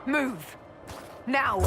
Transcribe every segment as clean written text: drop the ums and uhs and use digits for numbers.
Move! Now!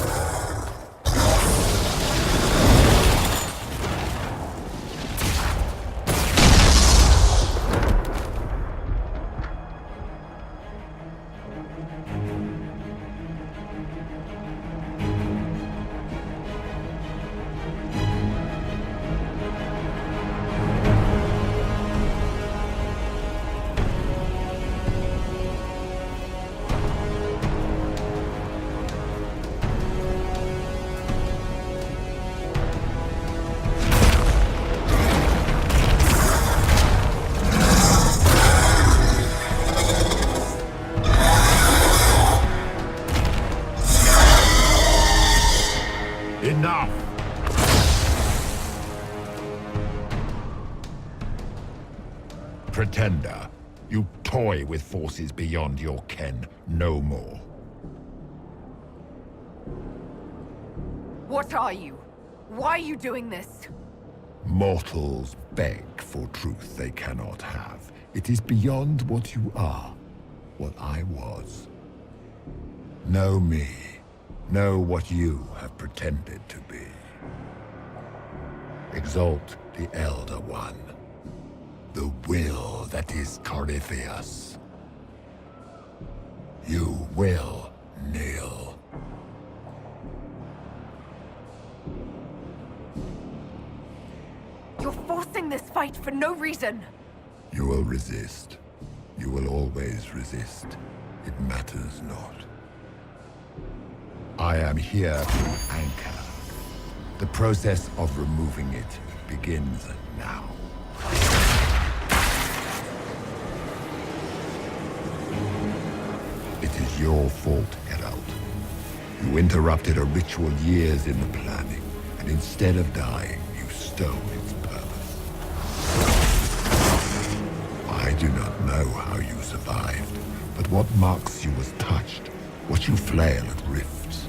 Enough! Pretender, you toy with forces beyond your ken, no more. What are you? Why are you doing this? Mortals beg for truth they cannot have. It is beyond what you are, what I was. Know me. Know what you have pretended to be. Exalt the Elder One. The will that is Corifeus. You will kneel. You're forcing this fight for no reason. You will resist. You will always resist. It matters not. I am here to anchor. The process of removing it begins now. It is your fault, Herald. You interrupted a ritual years in the planning, and instead of dying, you stole its purpose. I do not know how you survived, but what marks you as touched, what you flail at rifts,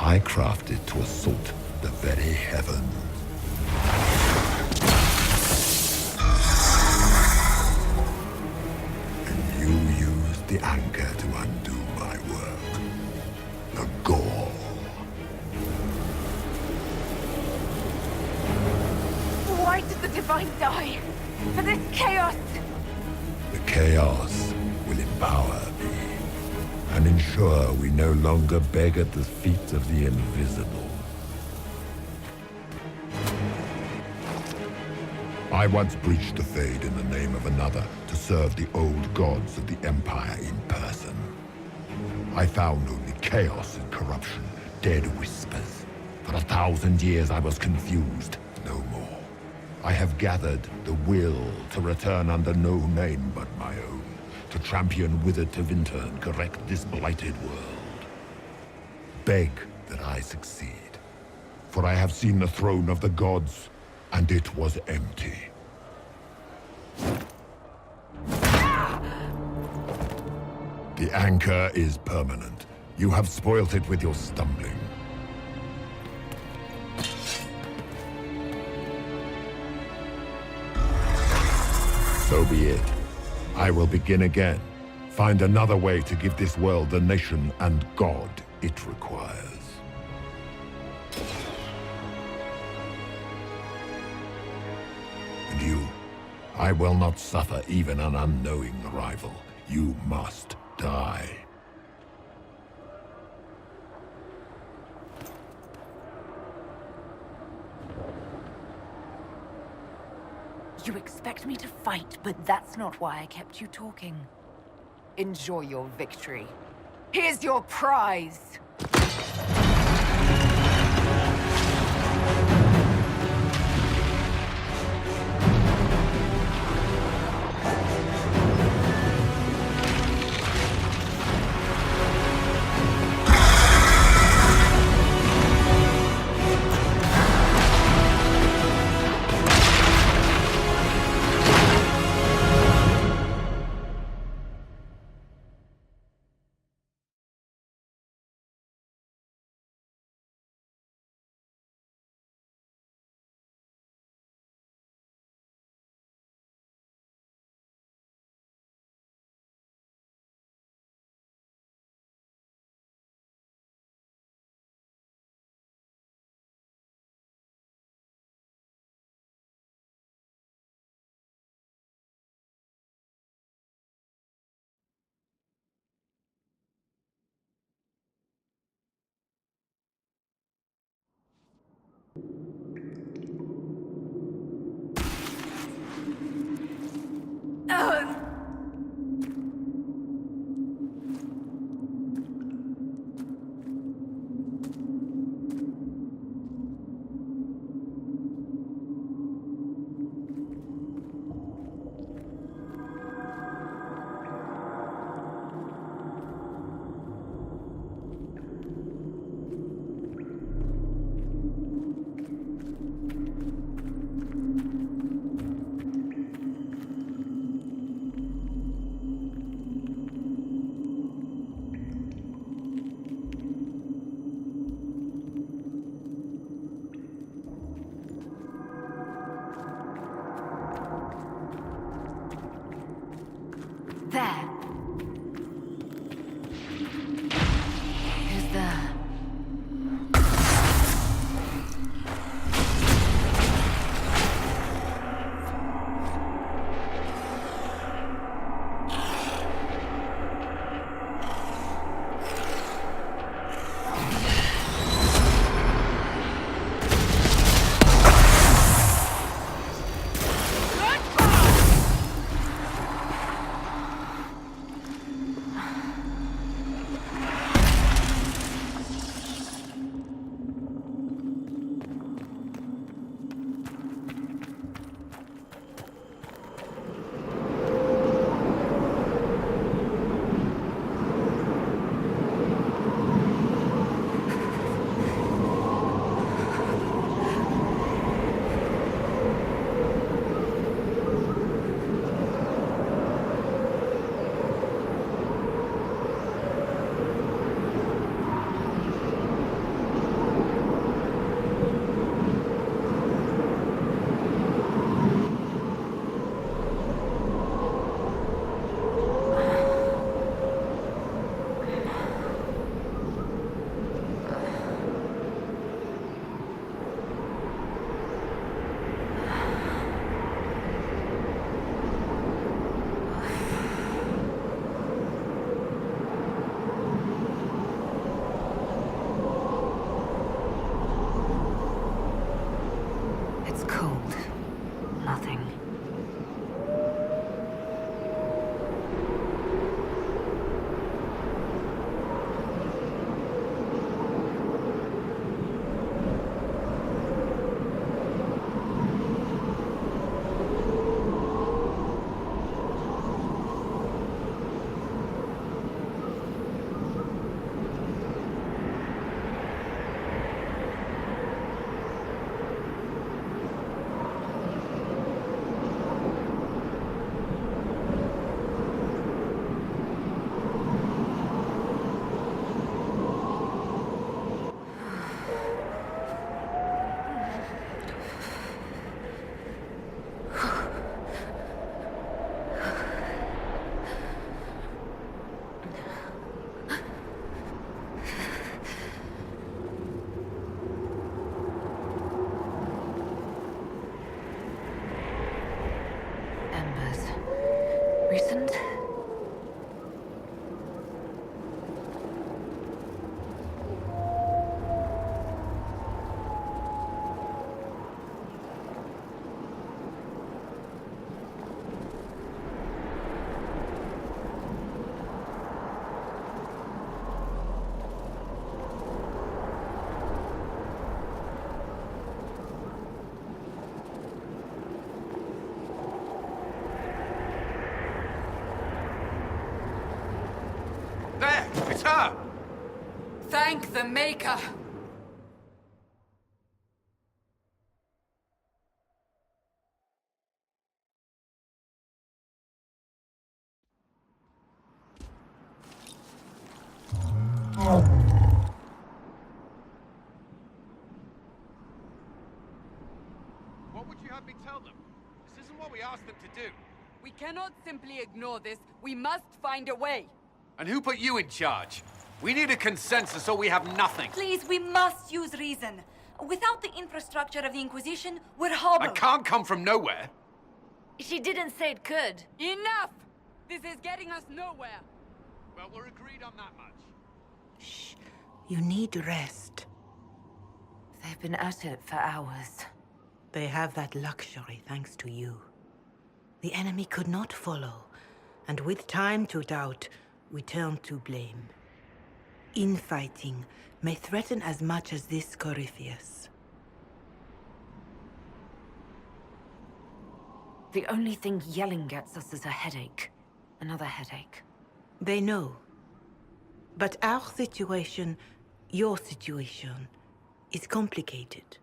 I crafted to assault the very heavens. And you used the anchor to undo my work. The gall. Why did the Divine die? For this chaos! The chaos will empower me and ensure we no longer beg at the feet of the invisible. I once breached the Fade in the name of another to serve the old gods of the Empire in person. I found only chaos and corruption, dead whispers. For 1,000 years I was confused, no more. I have gathered the will to return under no name but my own, to champion withered to winter and correct this blighted world. Beg that I succeed, for I have seen the throne of the gods, and it was empty. The anchor is permanent. You have spoilt it with your stumbling. So be it. I will begin again. Find another way to give this world the nation and God it requires. And you, I will not suffer even an unknowing rival. You must die. You expect me to fight, but that's not why I kept you talking. Enjoy your victory. Here's your prize! There. Who's there? Nothing. Recent? It's her! Thank the Maker! What would you have me tell them? This isn't what we asked them to do. We cannot simply ignore this. We must find a way. And who put you in charge? We need a consensus or we have nothing. Please, we must use reason. Without the infrastructure of the Inquisition, we're I hobbled. can't come from nowhere. She didn't say it could. Enough! This is getting us nowhere. Well, we're agreed on that much. Shh. You need rest. They've been at it for hours. They have that luxury thanks to you. The enemy could not follow, and with time to doubt, we turn to blame. Infighting may threaten as much as this Corifeus. The only thing yelling gets us is a headache. Another headache. They know. But our situation, your situation, is complicated.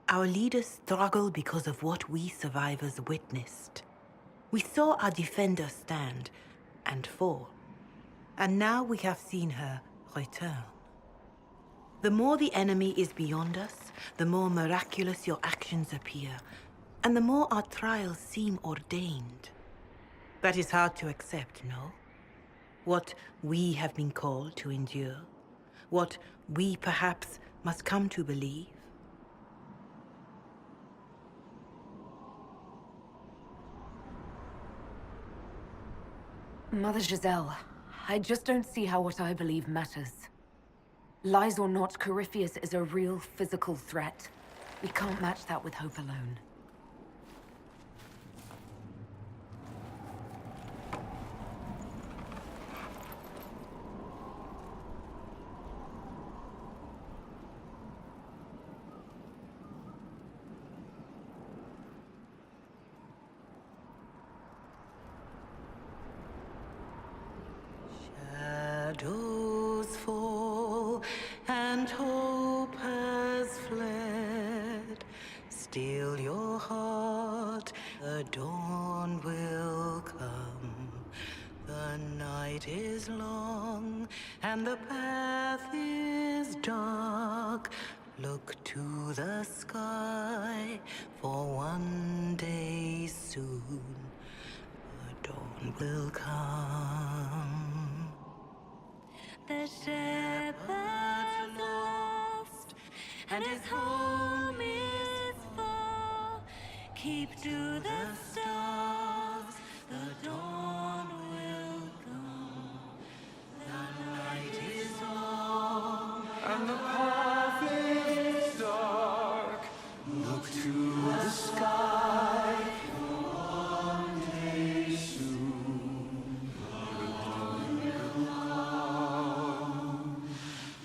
Our leaders struggle because of what we survivors witnessed. We saw our defenders stand and fall. And now we have seen her return. The more the enemy is beyond us, the more miraculous your actions appear, and the more our trials seem ordained. That is hard to accept, no? What we have been called to endure. What we perhaps must come to believe. Mother Giselle, I just don't see how what I believe matters. Lies or not, Corypheus is a real physical threat. We can't match that with hope alone. Shadows fall and hope has fled. Still your heart, the dawn will come. The night is long and the path is dark. Look to the sky, for one day soon the dawn will come. The shepherd's lost, and his home is far. Keep to the stars, the dawn will come. The night is long, And the path is dark. Look to the sky. One day soon, the dawn will come.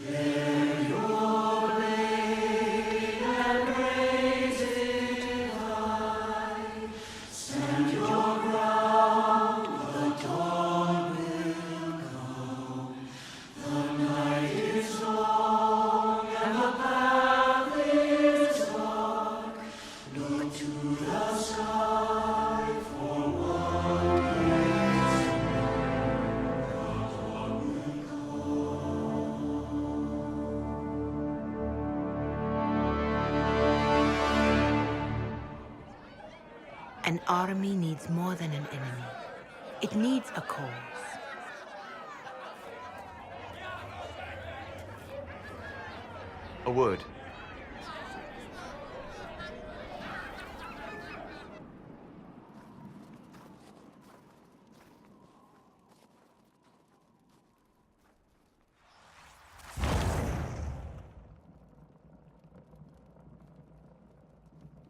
Bear your blade and raise it high. Stand your ground, the dawn will come. The night is long and the path is dark. Look to the sky for what is An army needs more than an enemy. It needs a cause. A word.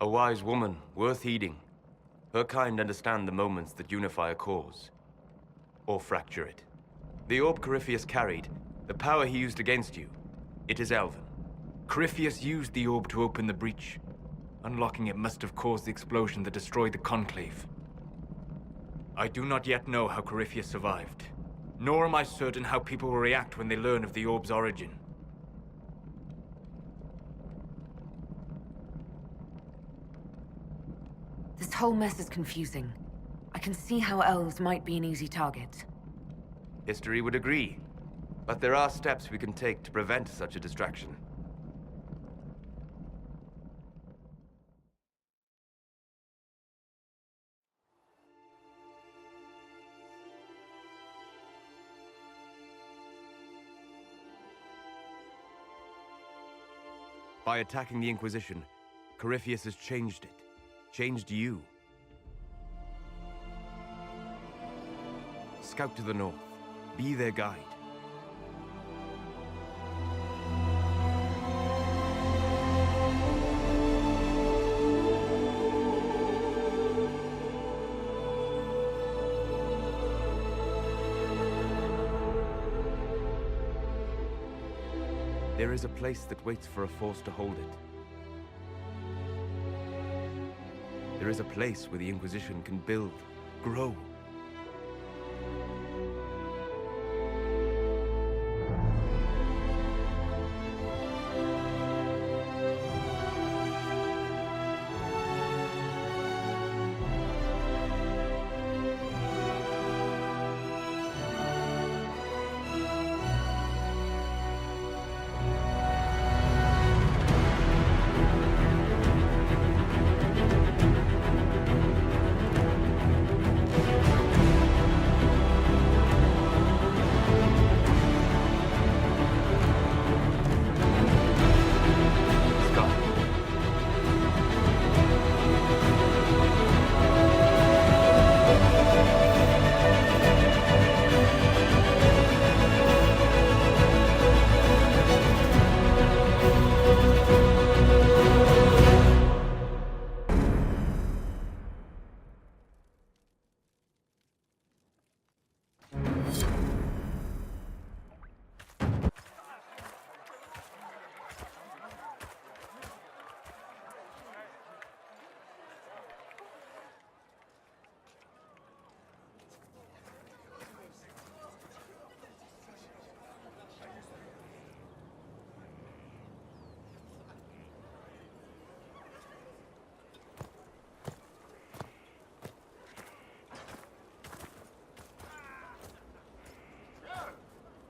A wise woman, worth heeding. Her kind understand the moments that unify a cause. Or fracture it. The orb Corypheus carried, the power he used against you, it is Elven. Corypheus used the orb to open the breach. Unlocking it must have caused the explosion that destroyed the Conclave. I do not yet know how Corypheus survived, nor am I certain how people will react when they learn of the orb's origin. This whole mess is confusing. I can see how elves might be an easy target. History would agree, but there are steps we can take to prevent such a distraction. By attacking the Inquisition, Corypheus has changed it. Changed you. Scout to the north. Be their guide. There is a place that waits for a force to hold it. There is a place where the Inquisition can build, grow.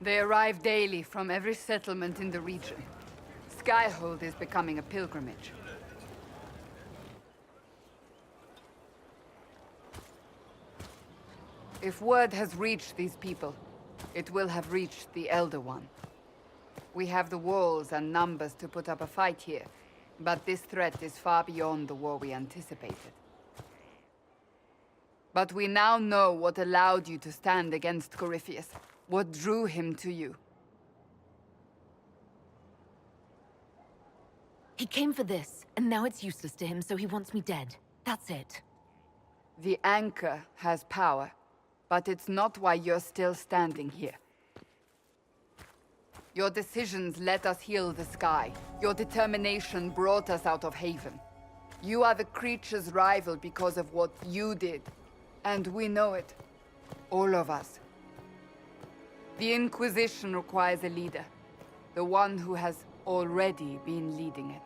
They arrive daily from every settlement in the region. Skyhold is becoming a pilgrimage. If word has reached these people, it will have reached the Elder One. We have the walls and numbers to put up a fight here, but this threat is far beyond the war we anticipated. But we now know what allowed you to stand against Corifeus. What drew him to you? He came for this, and now it's useless to him, so he wants me dead. That's it. The Anchor has power, but it's not why you're still standing here. Your decisions let us heal the sky. Your determination brought us out of Haven. You are the creature's rival because of what you did. And we know it. All of us. The Inquisition requires a leader. The one who has already been leading it.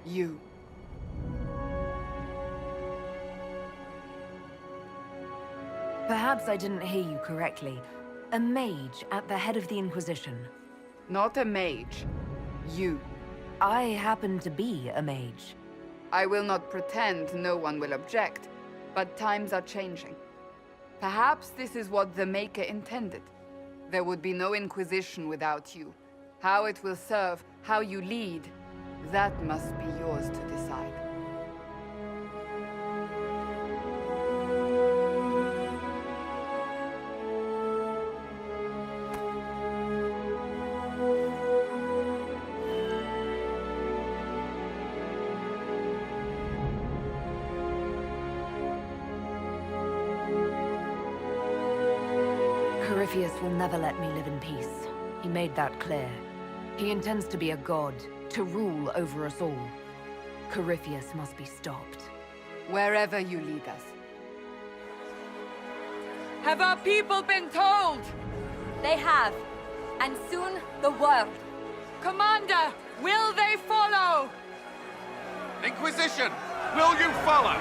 You. Perhaps I didn't hear you correctly. A mage at the head of the Inquisition. Not a mage. You. I happen to be a mage. I will not pretend no one will object, but times are changing. Perhaps this is what the Maker intended. There would be no Inquisition without you. How it will serve, how you lead, that must be yours to decide. Corifeus will never let me live in peace. He made that clear. He intends to be a god, to rule over us all. Corifeus must be stopped. Wherever you lead us. Have our people been told? They have. And soon, the world. Commander, will they follow? Inquisition, will you follow?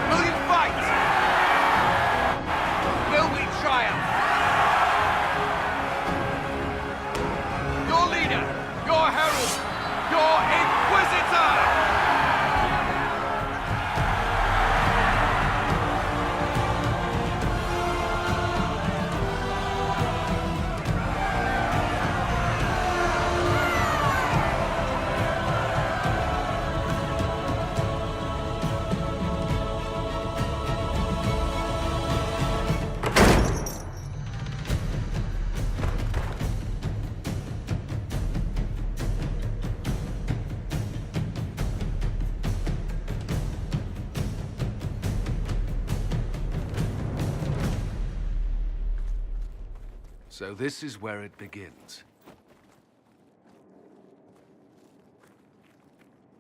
Will you fight? Will we triumph? Your leader, your herald, your Inquisitor! So this is where it begins.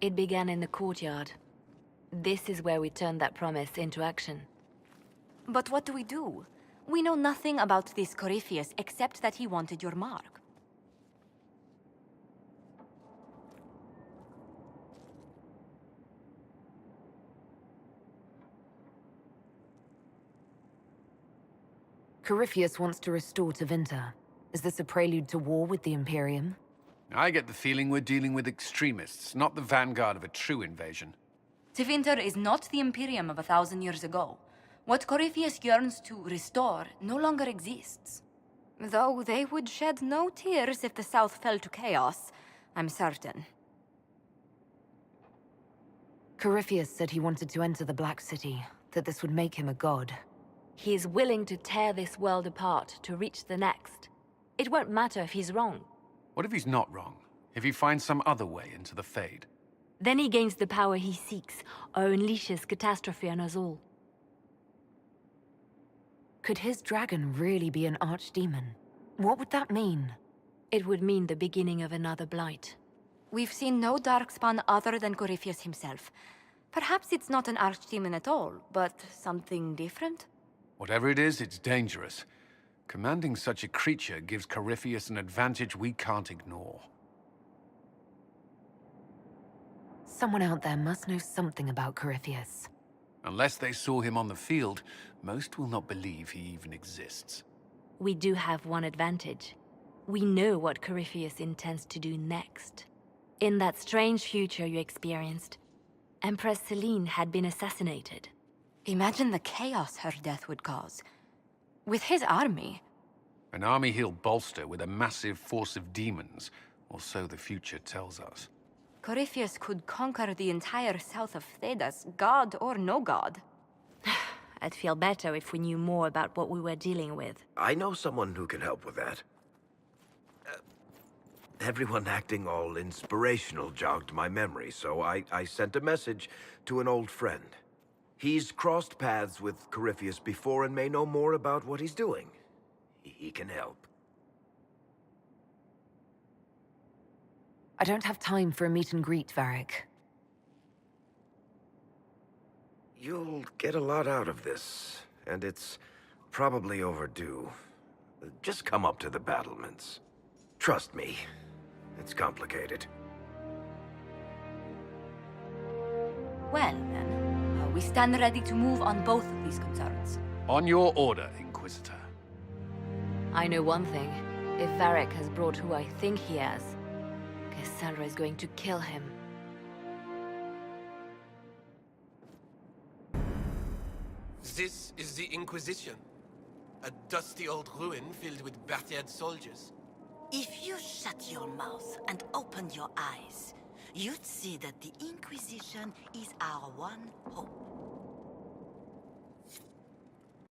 It began in the courtyard. This is where we turned that promise into action. But what do we do? We know nothing about this Corifeus except that he wanted your mark. Corifeus wants to restore Tevinter. Is this a prelude to war with the Imperium? I get the feeling we're dealing with extremists, not the vanguard of a true invasion. Tevinter is not the Imperium of 1,000 years ago. What Corifeus yearns to restore no longer exists. Though they would shed no tears if the South fell to chaos, I'm certain. Corifeus said he wanted to enter the Black City, that this would make him a god. He is willing to tear this world apart to reach the next. It won't matter if he's wrong. What if he's not wrong? If he finds some other way into the Fade? Then he gains the power he seeks, or unleashes catastrophe on us all. Could his dragon really be an archdemon? What would that mean? It would mean the beginning of another blight. We've seen no darkspawn other than Corypheus himself. Perhaps it's not an archdemon at all, but something different? Whatever it is, it's dangerous. Commanding such a creature gives Corypheus an advantage we can't ignore. Someone out there must know something about Corypheus. Unless they saw him on the field, most will not believe he even exists. We do have one advantage. We know what Corypheus intends to do next. In that strange future you experienced, Empress Selene had been assassinated. Imagine the chaos her death would cause. With his army. An army he'll bolster with a massive force of demons, or so the future tells us. Corypheus could conquer the entire south of Thedas, god or no god. I'd feel better if we knew more about what we were dealing with. I know someone who can help with that. Everyone acting all inspirational jogged my memory, so I sent a message to an old friend. He's crossed paths with Corypheus before and may know more about what he's doing. He can help. I don't have time for a meet and greet, Varric. You'll get a lot out of this, and it's probably overdue. Just come up to the battlements. Trust me, it's complicated. Well, then, we stand ready to move on both of these concerns. On your order, Inquisitor. I know one thing. If Varric has brought who I think he has, Cassandra is going to kill him. This is the Inquisition. A dusty old ruin filled with battered soldiers. If you shut your mouth and opened your eyes, you'd see that the Inquisition is our one hope.